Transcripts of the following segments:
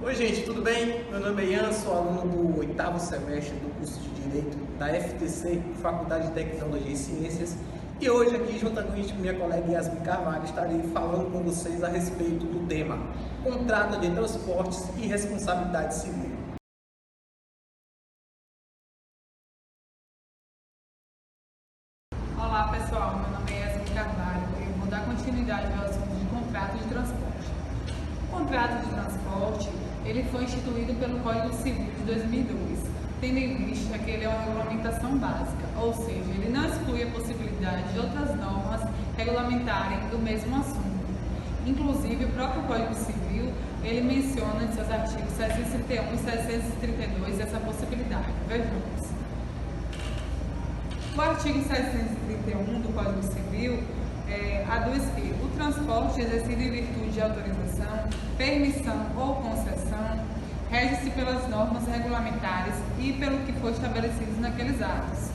Oi gente, tudo bem? Meu nome é Ian, sou aluno do 8º semestre do curso de Direito da FTC, Faculdade de Tecnologia e Ciências. E hoje aqui, juntamente com minha colega Yasmin Carvalho, estarei falando com vocês a respeito do tema Contrato de Transportes e Responsabilidade Civil. Olá pessoal, meu nome é Yasmin Carvalho e eu vou dar continuidade ao assunto de contrato de transporte. O contrato de transporte ele foi instituído pelo Código Civil de 2002, tendo em vista que ele é uma regulamentação básica, ou seja, ele não exclui a possibilidade de outras normas regulamentarem do mesmo assunto. Inclusive, o próprio Código Civil ele menciona em seus artigos 731 e 732 essa possibilidade. Vejamos. O artigo 731 do Código Civil aduz que o transporte exercido em virtude de autorização, permissão ou concessão rege-se pelas normas regulamentares e pelo que for estabelecido naqueles atos,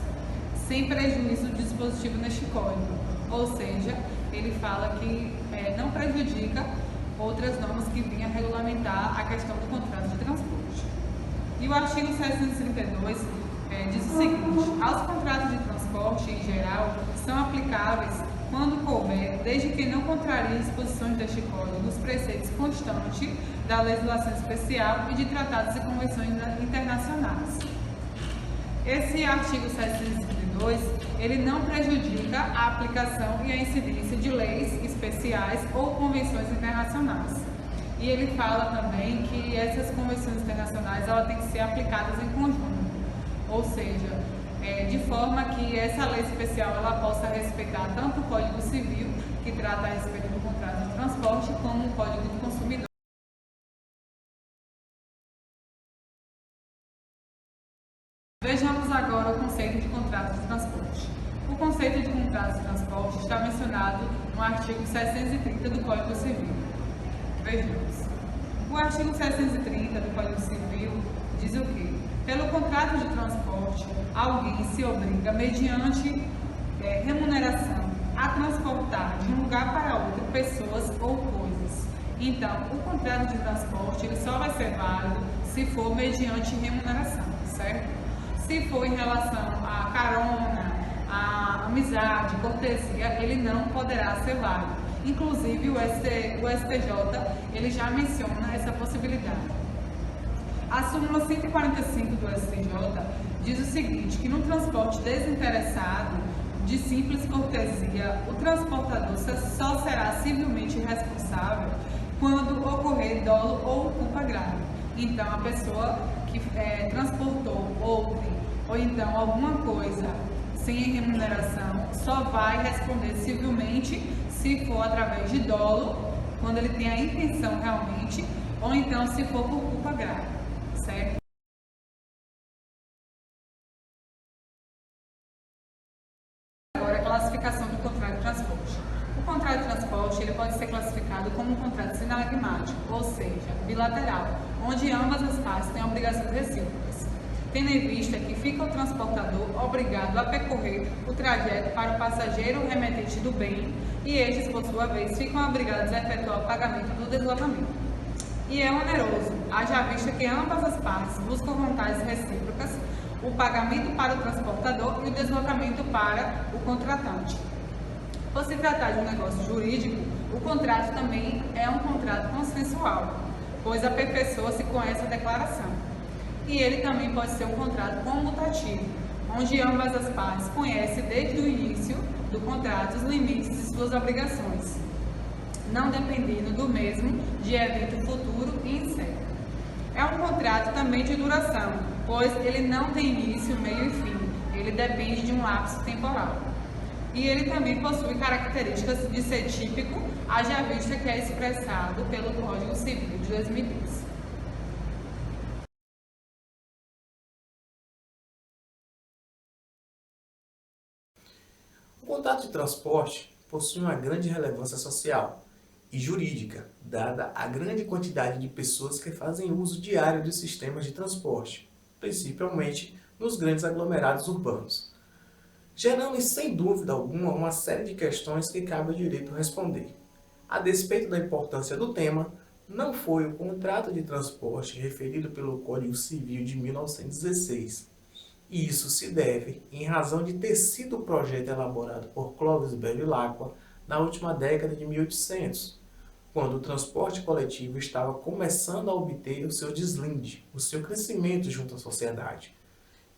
sem prejuízo do dispositivo neste Código, ou seja, ele fala que não prejudica outras normas que vinham regulamentar a questão do contrato de transporte. E o artigo 732 diz o seguinte: aos contratos de transporte em geral são aplicáveis quando couber, desde que não contrarie disposições deste Código, dos preceitos constantes da legislação especial e de tratados e convenções internacionais. Esse artigo 732, ele não prejudica a aplicação e a incidência de leis especiais ou convenções internacionais. E ele fala também que essas convenções internacionais elas têm que ser aplicadas em conjunto, ou seja, de forma que essa lei especial ela possa respeitar tanto o Código Civil, que trata a respeito do contrato de transporte, como o Código do Consumidor. Vejamos agora o conceito de contrato de transporte. O conceito de contrato de transporte está mencionado no artigo 730 do Código Civil. Vejamos. O artigo 730 do Código Civil diz o quê? Pelo contrato de transporte, alguém se obriga, mediante remuneração, a transportar de um lugar para outro pessoas ou coisas. Então, o contrato de transporte ele só vai ser válido se for mediante remuneração, certo? Se for em relação a carona, a amizade, cortesia, ele não poderá ser válido. Inclusive, o STJ ele já menciona essa possibilidade. A súmula 145 do STJ diz o seguinte, que no transporte desinteressado de simples cortesia, o transportador só será civilmente responsável quando ocorrer dolo ou culpa grave. Então, a pessoa que transportou outrem ou então alguma coisa sem remuneração só vai responder civilmente se for através de dolo, quando ele tem a intenção realmente, ou então se for por culpa grave. Certo? Agora, a classificação do contrato de transporte. O contrato de transporte ele pode ser classificado como um contrato sinalagmático, ou seja, bilateral, onde ambas as partes têm obrigações recíprocas, tendo em vista que fica o transportador obrigado a percorrer o trajeto para o passageiro remetente do bem e estes, por sua vez, ficam obrigados a efetuar o pagamento do deslocamento. E é oneroso, haja vista que ambas as partes buscam vantagens recíprocas, o pagamento para o transportador e o deslocamento para o contratante. Por se tratar de um negócio jurídico, o contrato também é um contrato consensual, pois aperfeiçoa-se com essa declaração. E ele também pode ser um contrato comutativo, onde ambas as partes conhecem desde o início do contrato os limites de suas obrigações, não dependendo do mesmo de evento futuro e incerto. É um contrato também de duração, pois ele não tem início, meio e fim, ele depende de um lapso temporal. E ele também possui características de ser típico, haja vista que é expressado pelo Código Civil de 2010. O contrato de transporte possui uma grande relevância social e jurídica, dada a grande quantidade de pessoas que fazem uso diário de sistemas de transporte, principalmente nos grandes aglomerados urbanos, gerando sem dúvida alguma uma série de questões que cabe ao direito responder. A despeito da importância do tema, não foi o contrato de transporte referido pelo Código Civil de 1916. E isso se deve em razão de ter sido o projeto elaborado por Clovis Bevilacqua na última década de 1800, quando o transporte coletivo estava começando a obter o seu deslinde, o seu crescimento junto à sociedade.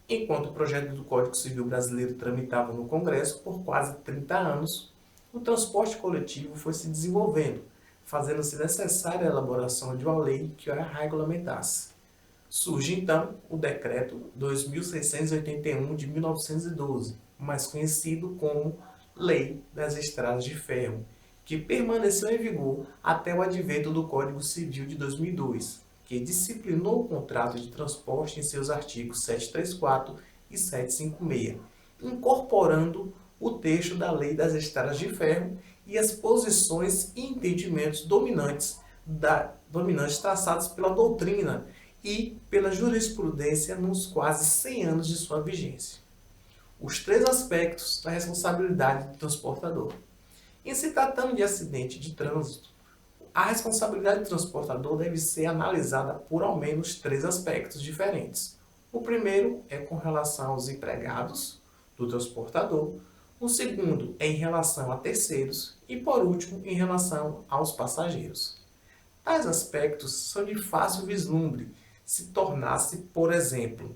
Enquanto o projeto do Código Civil brasileiro tramitava no Congresso por quase 30 anos, o transporte coletivo foi se desenvolvendo, fazendo-se necessária a elaboração de uma lei que a regulamentasse. Surge então o Decreto 2681 de 1912, mais conhecido como Lei das Estradas de Ferro, que permaneceu em vigor até o advento do Código Civil de 2002, que disciplinou o contrato de transporte em seus artigos 734 e 756, incorporando o texto da Lei das Estradas de Ferro e as posições e entendimentos dominantes traçados pela doutrina e pela jurisprudência nos quase 100 anos de sua vigência. Os três aspectos da responsabilidade do transportador. Em se tratando de acidente de trânsito, a responsabilidade do transportador deve ser analisada por ao menos três aspectos diferentes. O primeiro é com relação aos empregados do transportador, o segundo é em relação a terceiros e, por último, em relação aos passageiros. Tais aspectos são de fácil vislumbre se tornasse, por exemplo,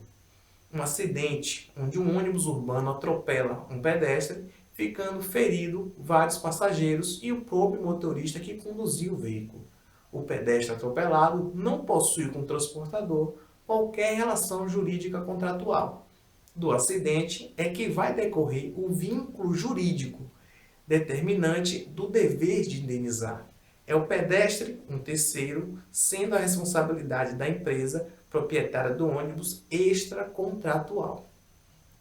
um acidente onde um ônibus urbano atropela um pedestre, ficando ferido vários passageiros e o próprio motorista que conduzia o veículo. O pedestre atropelado não possui com o transportador qualquer relação jurídica contratual. Do acidente é que vai decorrer o vínculo jurídico determinante do dever de indenizar. É o pedestre, um terceiro, sendo a responsabilidade da empresa proprietária do ônibus extracontratual.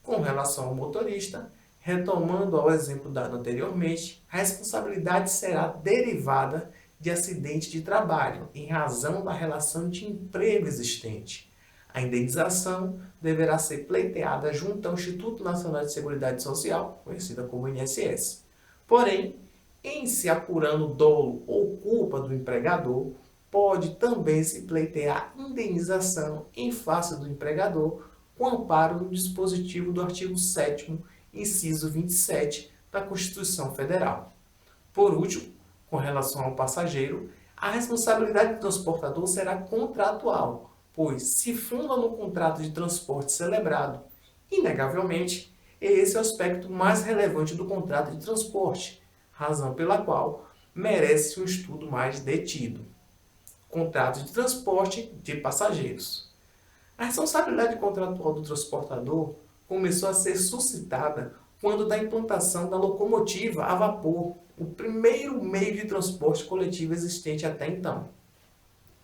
Com relação ao motorista, retomando ao exemplo dado anteriormente, a responsabilidade será derivada de acidente de trabalho, em razão da relação de emprego existente. A indenização deverá ser pleiteada junto ao Instituto Nacional de Seguridade Social, conhecida como INSS. Porém, em se apurando dolo ou culpa do empregador, pode também se pleitear indenização em face do empregador com amparo no dispositivo do artigo 7º, inciso 27 da Constituição Federal. Por último, com relação ao passageiro, a responsabilidade do transportador será contratual, pois se funda no contrato de transporte celebrado. Inegavelmente, esse é o aspecto mais relevante do contrato de transporte, razão pela qual merece um estudo mais detido. Contrato de transporte de passageiros. A responsabilidade contratual do transportador começou a ser suscitada quando da implantação da locomotiva a vapor, o primeiro meio de transporte coletivo existente até então.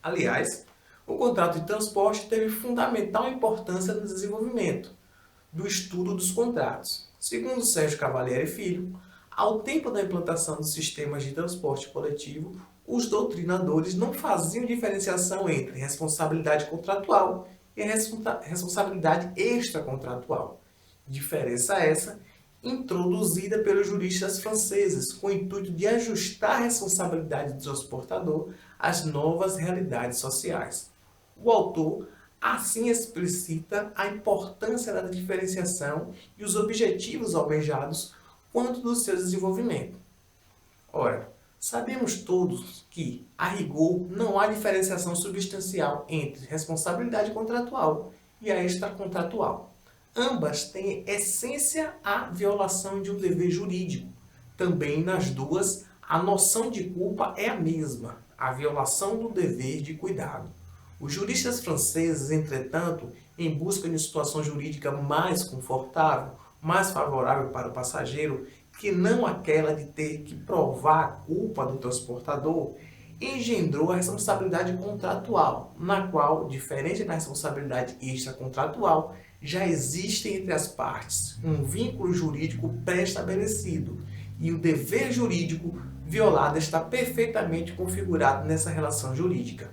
Aliás, o contrato de transporte teve fundamental importância no desenvolvimento do estudo dos contratos. Segundo Sérgio Cavalieri Filho, ao tempo da implantação dos sistemas de transporte coletivo, os doutrinadores não faziam diferenciação entre responsabilidade contratual e responsabilidade extracontratual. Diferença essa introduzida pelos juristas franceses com o intuito de ajustar a responsabilidade do transportador às novas realidades sociais. O autor assim explicita a importância da diferenciação e os objetivos almejados quanto do seu desenvolvimento. Ora, sabemos todos que, a rigor, não há diferenciação substancial entre responsabilidade contratual e a extracontratual. Ambas têm essência a violação de um dever jurídico. Também nas duas, a noção de culpa é a mesma, a violação do dever de cuidado. Os juristas franceses, entretanto, em busca de uma situação jurídica mais confortável, mais favorável para o passageiro, que não aquela de ter que provar a culpa do transportador, engendrou a responsabilidade contratual, na qual, diferente da responsabilidade extracontratual, já existe entre as partes um vínculo jurídico pré-estabelecido e o dever jurídico violado está perfeitamente configurado nessa relação jurídica.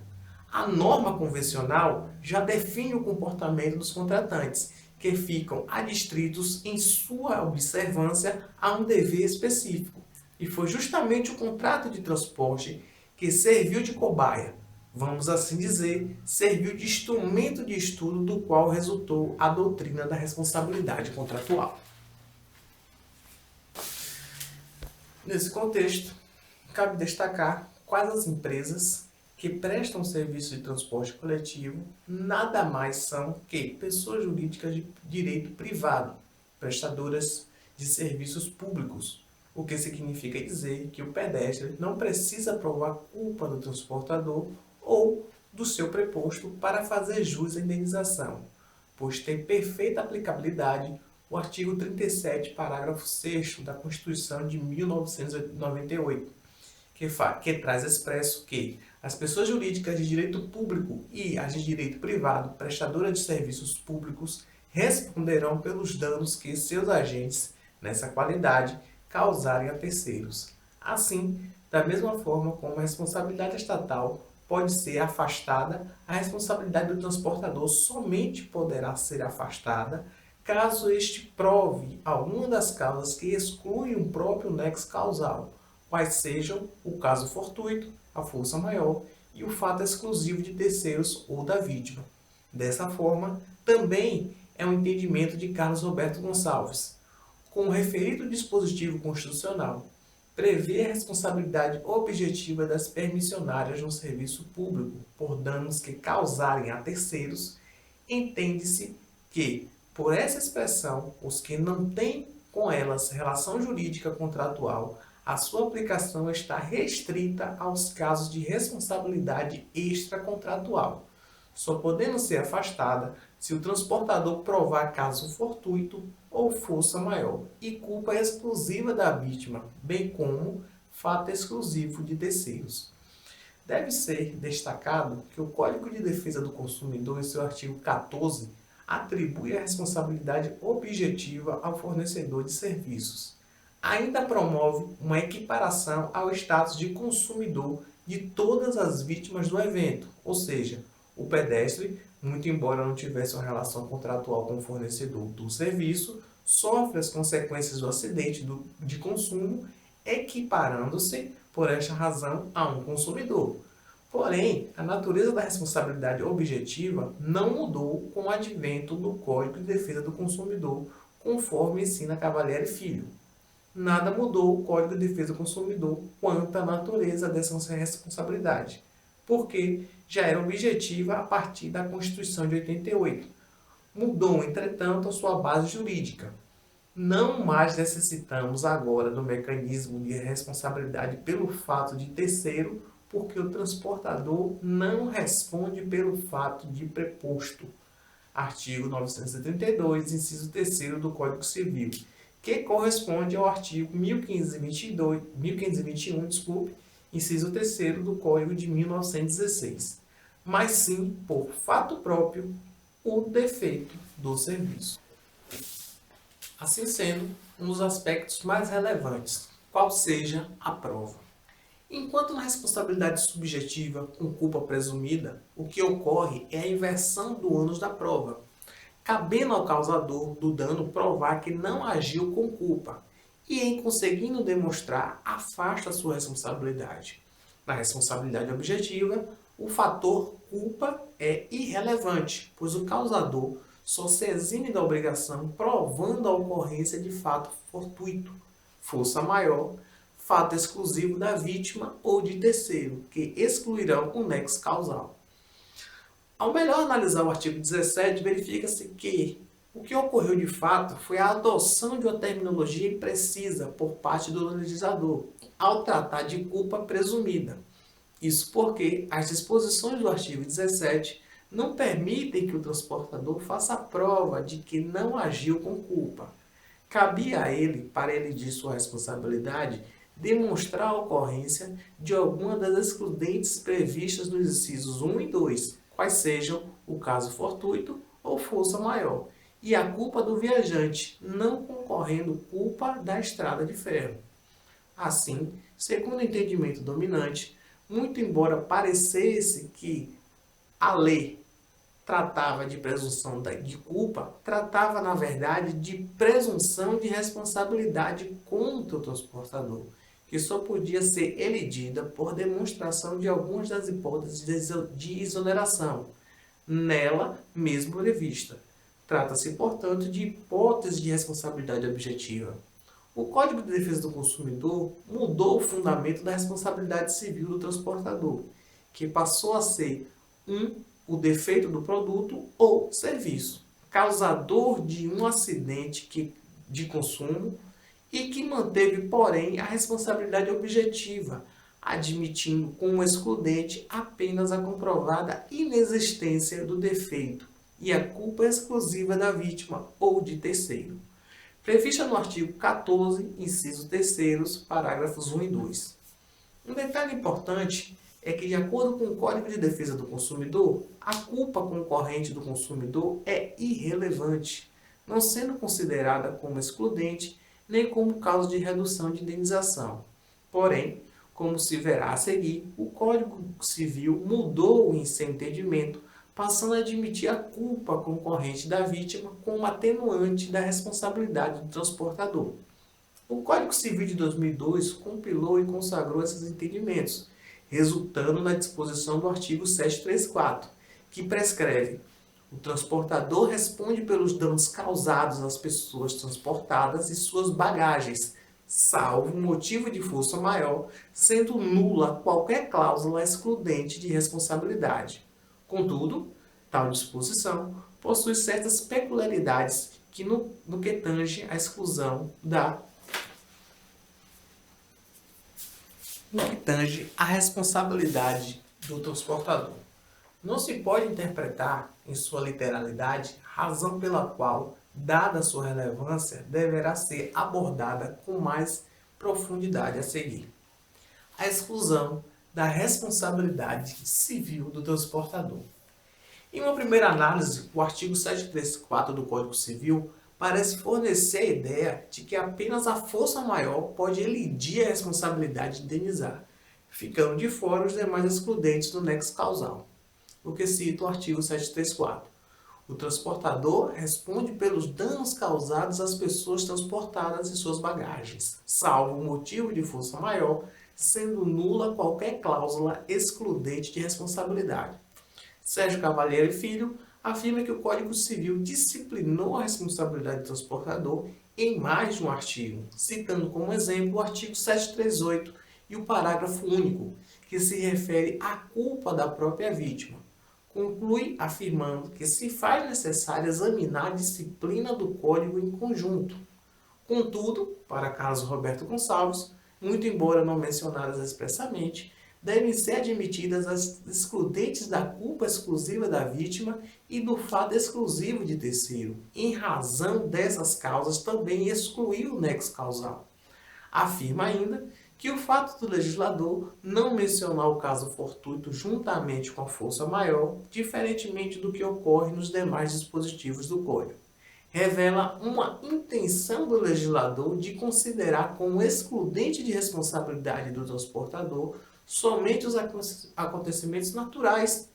A norma convencional já define o comportamento dos contratantes, que ficam adstritos em sua observância a um dever específico. E foi justamente o contrato de transporte que serviu de cobaia vamos assim dizer, serviu de instrumento de estudo do qual resultou a doutrina da responsabilidade contratual. Nesse contexto, cabe destacar quais as empresas que prestam serviço de transporte coletivo nada mais são que pessoas jurídicas de direito privado, prestadoras de serviços públicos, o que significa dizer que o pedestre não precisa provar culpa do transportador ou do seu preposto para fazer jus à indenização, pois tem perfeita aplicabilidade o artigo 37, parágrafo 6º da Constituição de 1998, que traz expresso que as pessoas jurídicas de direito público e as de direito privado, prestadoras de serviços públicos, responderão pelos danos que seus agentes, nessa qualidade, causarem a terceiros. Assim, da mesma forma como a responsabilidade estatal pode ser afastada, a responsabilidade do transportador somente poderá ser afastada caso este prove alguma das causas que excluem o próprio nexo causal, quais sejam o caso fortuito, a força maior e o fato exclusivo de terceiros ou da vítima. Dessa forma, também é um entendimento de Carlos Roberto Gonçalves. Com o referido dispositivo constitucional, prevê a responsabilidade objetiva das permissionárias no serviço público por danos que causarem a terceiros, entende-se que, por essa expressão, os que não têm com elas relação jurídica contratual, a sua aplicação está restrita aos casos de responsabilidade extracontratual, só podendo ser afastada se o transportador provar caso fortuito ou força maior e culpa exclusiva da vítima, bem como fato exclusivo de terceiros. Deve ser destacado que o Código de Defesa do Consumidor, em seu artigo 14, atribui a responsabilidade objetiva ao fornecedor de serviços. Ainda promove uma equiparação ao status de consumidor de todas as vítimas do evento, ou seja, o pedestre, muito embora não tivesse uma relação contratual com o fornecedor do serviço, sofre as consequências do acidente de consumo, equiparando-se, por esta razão, a um consumidor. Porém, a natureza da responsabilidade objetiva não mudou com o advento do Código de Defesa do Consumidor, conforme ensina Cavalieri Filho. Nada mudou o Código de Defesa do Consumidor quanto à natureza dessa responsabilidade, porque já era objetiva a partir da Constituição de 88. Mudou, entretanto, a sua base jurídica. Não mais necessitamos agora do mecanismo de responsabilidade pelo fato de terceiro, porque o transportador não responde pelo fato de preposto. Artigo 932, inciso 3º do Código Civil, que corresponde ao artigo 1521, inciso 3º do Código de 1916, mas sim, por fato próprio, o defeito do serviço. Assim sendo, um dos aspectos mais relevantes, qual seja a prova. Enquanto na responsabilidade subjetiva com culpa presumida, o que ocorre é a inversão do ônus da prova, cabendo ao causador do dano provar que não agiu com culpa e, em conseguindo demonstrar, afasta a sua responsabilidade. Na responsabilidade objetiva, o fator culpa é irrelevante, pois o causador só se exime da obrigação provando a ocorrência de fato fortuito, força maior, fato exclusivo da vítima ou de terceiro, que excluirão o nexo causal. Ao melhor analisar o artigo 17, verifica-se que o que ocorreu de fato foi a adoção de uma terminologia imprecisa por parte do legislador, ao tratar de culpa presumida. Isso porque as disposições do artigo 17 não permitem que o transportador faça a prova de que não agiu com culpa. Cabia a ele, para elidir sua responsabilidade, demonstrar a ocorrência de alguma das excludentes previstas nos incisos 1 e 2, quais sejam o caso fortuito ou força maior, e a culpa do viajante, não concorrendo culpa da estrada de ferro. Assim, segundo o entendimento dominante, muito embora parecesse que a lei tratava de presunção de culpa, tratava, na verdade, de presunção de responsabilidade contra o transportador, que só podia ser elegida por demonstração de algumas das hipóteses de exoneração, nela mesmo prevista. Trata-se, portanto, de hipótese de responsabilidade objetiva. O Código de Defesa do Consumidor mudou o fundamento da responsabilidade civil do transportador, que passou a ser o defeito do produto ou serviço, causador de um acidente de consumo e que manteve, porém, a responsabilidade objetiva, admitindo como excludente apenas a comprovada inexistência do defeito e a culpa exclusiva da vítima ou de terceiro, prevista no artigo 14, inciso 3º, parágrafos 1 e 2. Um detalhe importante é que, de acordo com o Código de Defesa do Consumidor, a culpa concorrente do consumidor é irrelevante, não sendo considerada como excludente nem como causa de redução de indenização. Porém, como se verá a seguir, o Código Civil mudou em seu entendimento, passando a admitir a culpa concorrente da vítima como atenuante da responsabilidade do transportador. O Código Civil de 2002 compilou e consagrou esses entendimentos, resultando na disposição do artigo 734, que prescreve: o transportador responde pelos danos causados às pessoas transportadas e suas bagagens, salvo motivo de força maior, sendo nula qualquer cláusula excludente de responsabilidade. Contudo, tal disposição possui certas peculiaridades que no que tange à exclusão no que tange à responsabilidade do transportador. Não se pode interpretar, em sua literalidade, razão pela qual, dada a sua relevância, deverá ser abordada com mais profundidade a seguir. A exclusão da responsabilidade civil do transportador. Em uma primeira análise, o artigo 734 do Código Civil parece fornecer a ideia de que apenas a força maior pode elidir a responsabilidade de indenizar, ficando de fora os demais excludentes do nexo causal. O que cita o artigo 734. O transportador responde pelos danos causados às pessoas transportadas e suas bagagens, salvo motivo de força maior, sendo nula qualquer cláusula excludente de responsabilidade. Sérgio Cavalheiro e Filho afirma que o Código Civil disciplinou a responsabilidade do transportador em mais de um artigo, citando como exemplo o artigo 738 e o parágrafo único, que se refere à culpa da própria vítima. Conclui afirmando que se faz necessário examinar a disciplina do Código em conjunto. Contudo, para caso Roberto Gonçalves, muito embora não mencionadas expressamente, devem ser admitidas as excludentes da culpa exclusiva da vítima e do fato exclusivo de terceiro. Em razão dessas causas, também excluiu o nexo causal. Afirma ainda que o fato do legislador não mencionar o caso fortuito juntamente com a força maior, diferentemente do que ocorre nos demais dispositivos do Código, revela uma intenção do legislador de considerar como excludente de responsabilidade do transportador somente os acontecimentos naturais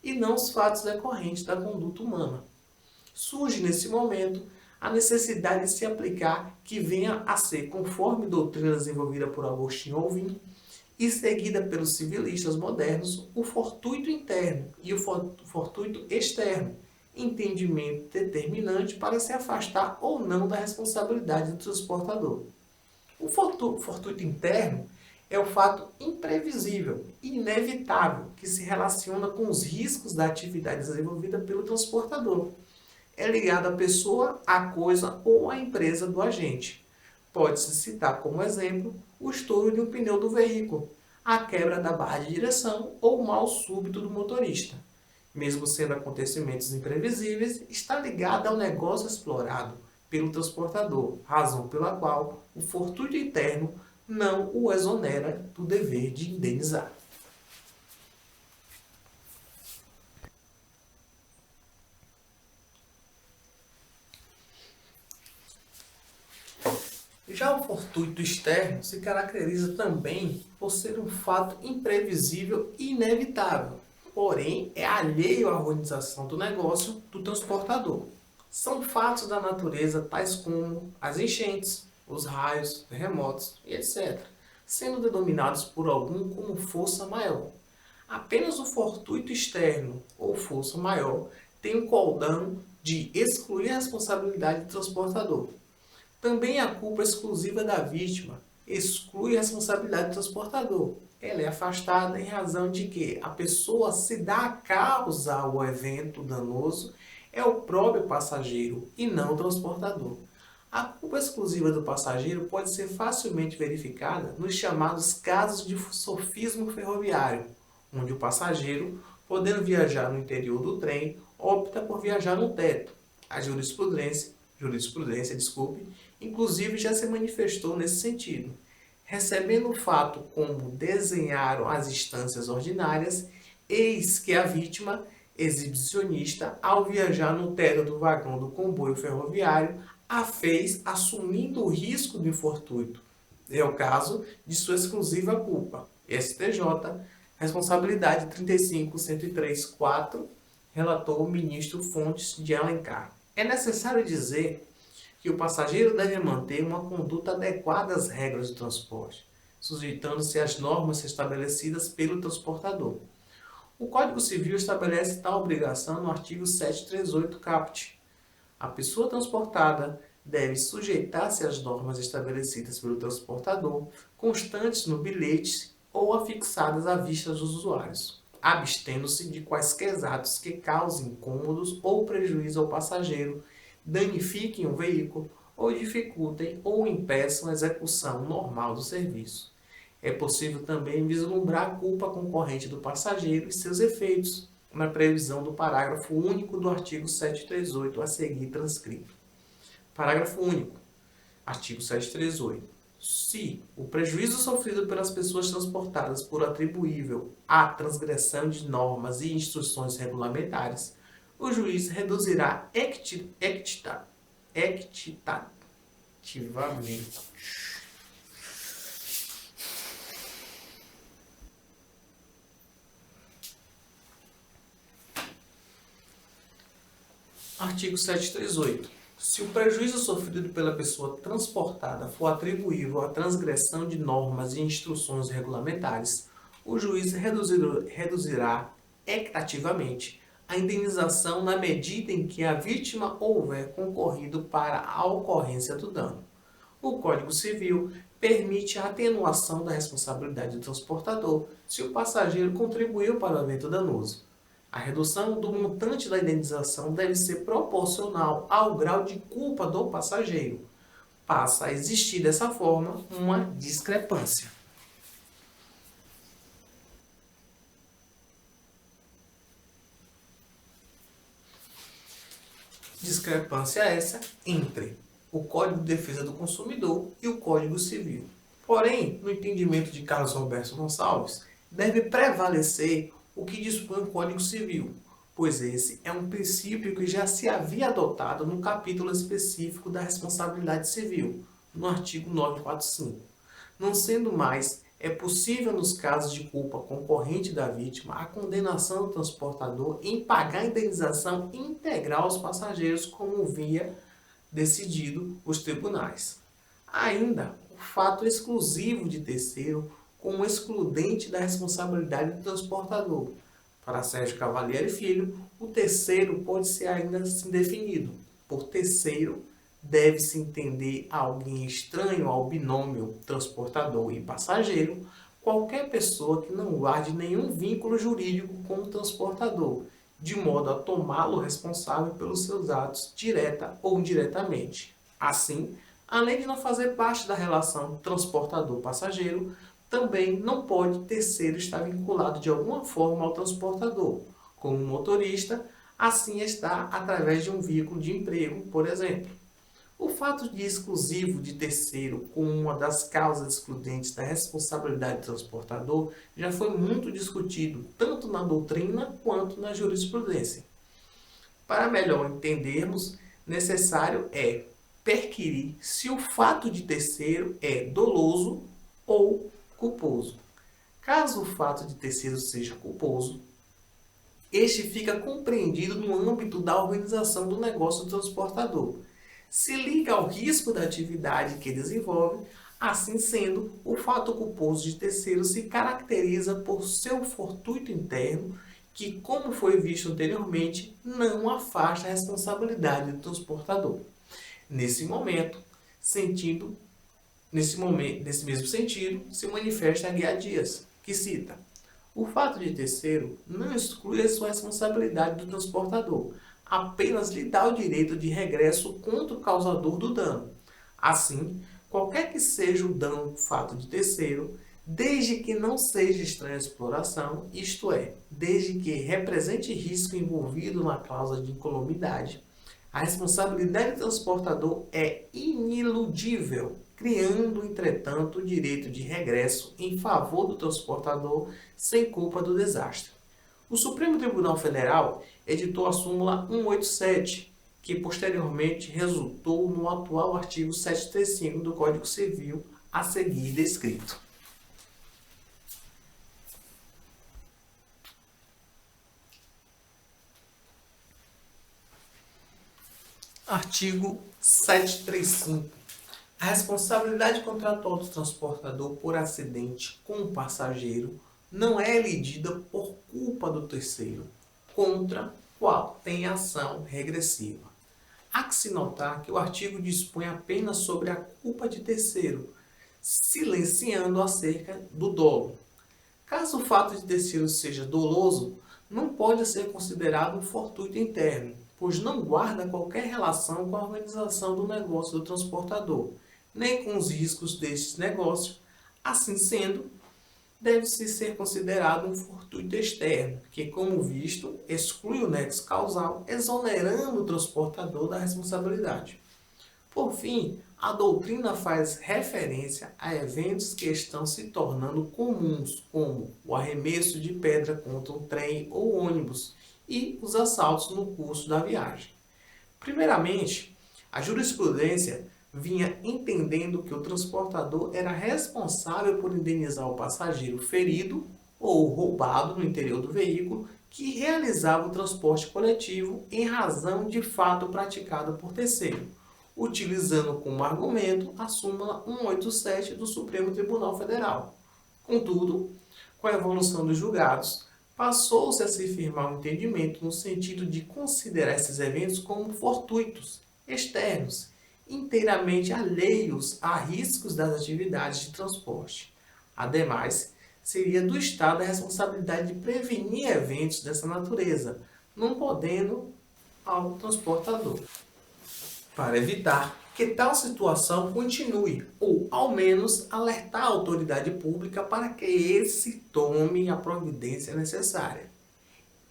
e não os fatos decorrentes da conduta humana. Surge nesse momento a necessidade de se aplicar que venha a ser, conforme doutrina desenvolvida por Agostinho Alvim e seguida pelos civilistas modernos, o fortuito interno e o fortuito externo, entendimento determinante para se afastar ou não da responsabilidade do transportador. O fortuito interno é o fato imprevisível e inevitável que se relaciona com os riscos da atividade desenvolvida pelo transportador. É ligado à pessoa, à coisa ou à empresa do agente. Pode-se citar como exemplo o estouro de um pneu do veículo, a quebra da barra de direção ou o mal súbito do motorista. Mesmo sendo acontecimentos imprevisíveis, está ligado ao negócio explorado pelo transportador, razão pela qual o fortuito interno não o exonera do dever de indenizar. Já o fortuito externo se caracteriza também por ser um fato imprevisível e inevitável, porém é alheio à organização do negócio do transportador. São fatos da natureza tais como as enchentes, os raios, terremotos e etc., sendo denominados por algum como força maior. Apenas o fortuito externo ou força maior tem o coldão de excluir a responsabilidade do transportador. Também a culpa exclusiva da vítima exclui a responsabilidade do transportador. Ela é afastada em razão de que a pessoa se dá a causa ao evento danoso é o próprio passageiro e não o transportador. A culpa exclusiva do passageiro pode ser facilmente verificada nos chamados casos de sofismo ferroviário, onde o passageiro, podendo viajar no interior do trem, opta por viajar no teto. A jurisprudência, inclusive já se manifestou nesse sentido, recebendo o fato como desenharam as instâncias ordinárias, eis que a vítima, exibicionista, ao viajar no teto do vagão do comboio ferroviário, a fez assumindo o risco do infortúnio. É o caso de sua exclusiva culpa. STJ, responsabilidade 35.103.4, relatou o ministro Fontes de Alencar. É necessário dizer que o passageiro deve manter uma conduta adequada às regras do transporte, sujeitando-se às normas estabelecidas pelo transportador. O Código Civil estabelece tal obrigação no artigo 738 caput. A pessoa transportada deve sujeitar-se às normas estabelecidas pelo transportador, constantes no bilhete ou afixadas à vista dos usuários, abstendo-se de quaisquer atos que causem incômodos ou prejuízo ao passageiro, danifiquem o veículo ou dificultem ou impeçam a execução normal do serviço. É possível também vislumbrar a culpa concorrente do passageiro e seus efeitos, na previsão do parágrafo único do artigo 738 a seguir transcrito. Parágrafo único. Artigo 738. Se o prejuízo sofrido pelas pessoas transportadas for atribuível à transgressão de normas e instruções regulamentares, o juiz reduzirá equitativamente. Artigo 738. Se o prejuízo sofrido pela pessoa transportada for atribuível à transgressão de normas e instruções regulamentares, o juiz reduzirá equitativamente a indenização na medida em que a vítima houver concorrido para a ocorrência do dano. O Código Civil permite a atenuação da responsabilidade do transportador se o passageiro contribuiu para o evento danoso. A redução do montante da indenização deve ser proporcional ao grau de culpa do passageiro. Passa a existir dessa forma uma discrepância. Discrepância essa entre o Código de Defesa do Consumidor e o Código Civil. Porém, no entendimento de Carlos Roberto Gonçalves, deve prevalecer o que dispõe o Código Civil, pois esse é um princípio que já se havia adotado no capítulo específico da responsabilidade civil, no artigo 945. Não sendo mais, é possível nos casos de culpa concorrente da vítima a condenação do transportador em pagar a indenização integral aos passageiros, como via decidido os tribunais. Ainda, o fato exclusivo de terceiro como excludente da responsabilidade do transportador. Para Sérgio Cavalieri Filho, o terceiro pode ser ainda assim definido. Por terceiro, deve-se entender alguém estranho ao binômio transportador e passageiro, qualquer pessoa que não guarde nenhum vínculo jurídico com o transportador, de modo a tomá-lo responsável pelos seus atos, direta ou indiretamente. Assim, além de não fazer parte da relação transportador-passageiro, também não pode terceiro estar vinculado de alguma forma ao transportador, como motorista, assim está através de um vínculo de emprego, por exemplo. O fato de exclusivo de terceiro como uma das causas excludentes da responsabilidade do transportador já foi muito discutido, tanto na doutrina quanto na jurisprudência. Para melhor entendermos, necessário é perquirir se o fato de terceiro é doloso ou culposo. Caso o fato de terceiro seja culposo, este fica compreendido no âmbito da organização do negócio do transportador. Se liga ao risco da atividade que desenvolve, Assim sendo, o fato culposo de terceiro se caracteriza por seu fortuito interno, que, como foi visto anteriormente, não afasta a responsabilidade do transportador. Nesse mesmo sentido, se manifesta Aguiar Dias, que cita: o fato de terceiro não exclui a sua responsabilidade do transportador, apenas lhe dá o direito de regresso contra o causador do dano. Assim, qualquer que seja o dano do fato de terceiro, desde que não seja estranha exploração, isto é, desde que represente risco envolvido na cláusula de incolumidade, a responsabilidade do transportador é iniludível, criando, entretanto, o direito de regresso em favor do transportador sem culpa do desastre. O Supremo Tribunal Federal editou a súmula 187, que posteriormente resultou no atual artigo 735 do Código Civil, a seguir descrito. Artigo 735. A responsabilidade contratual do transportador por acidente com o passageiro não é elidida por culpa do terceiro, contra qual tem ação regressiva. Há que se notar que o artigo dispõe apenas sobre a culpa de terceiro, silenciando acerca do dolo. Caso o fato de terceiro seja doloso, não pode ser considerado um fortuito interno, pois não guarda qualquer relação com a organização do negócio do transportador, nem com os riscos deste negócio. Assim sendo, deve-se ser considerado um fortuito externo, que, como visto, exclui o nexo causal, exonerando o transportador da responsabilidade. Por fim, a doutrina faz referência a eventos que estão se tornando comuns, como o arremesso de pedra contra um trem ou ônibus e os assaltos no curso da viagem. Primeiramente, a jurisprudência vinha entendendo que o transportador era responsável por indenizar o passageiro ferido ou roubado no interior do veículo que realizava o transporte coletivo em razão de fato praticado por terceiro, utilizando como argumento a súmula 187 do Supremo Tribunal Federal. Contudo, com a evolução dos julgados, passou-se a se firmar um entendimento no sentido de considerar esses eventos como fortuitos, externos, inteiramente alheios a riscos das atividades de transporte. Ademais, seria do Estado a responsabilidade de prevenir eventos dessa natureza, não podendo ao transportador, para evitar que tal situação continue, ou ao menos alertar a autoridade pública para que esse tome a providência necessária.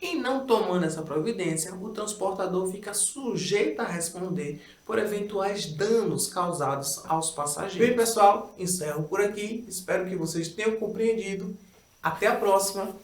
Em não tomando essa providência, o transportador fica sujeito a responder por eventuais danos causados aos passageiros. Bem, pessoal, encerro por aqui. Espero que vocês tenham compreendido. Até a próxima!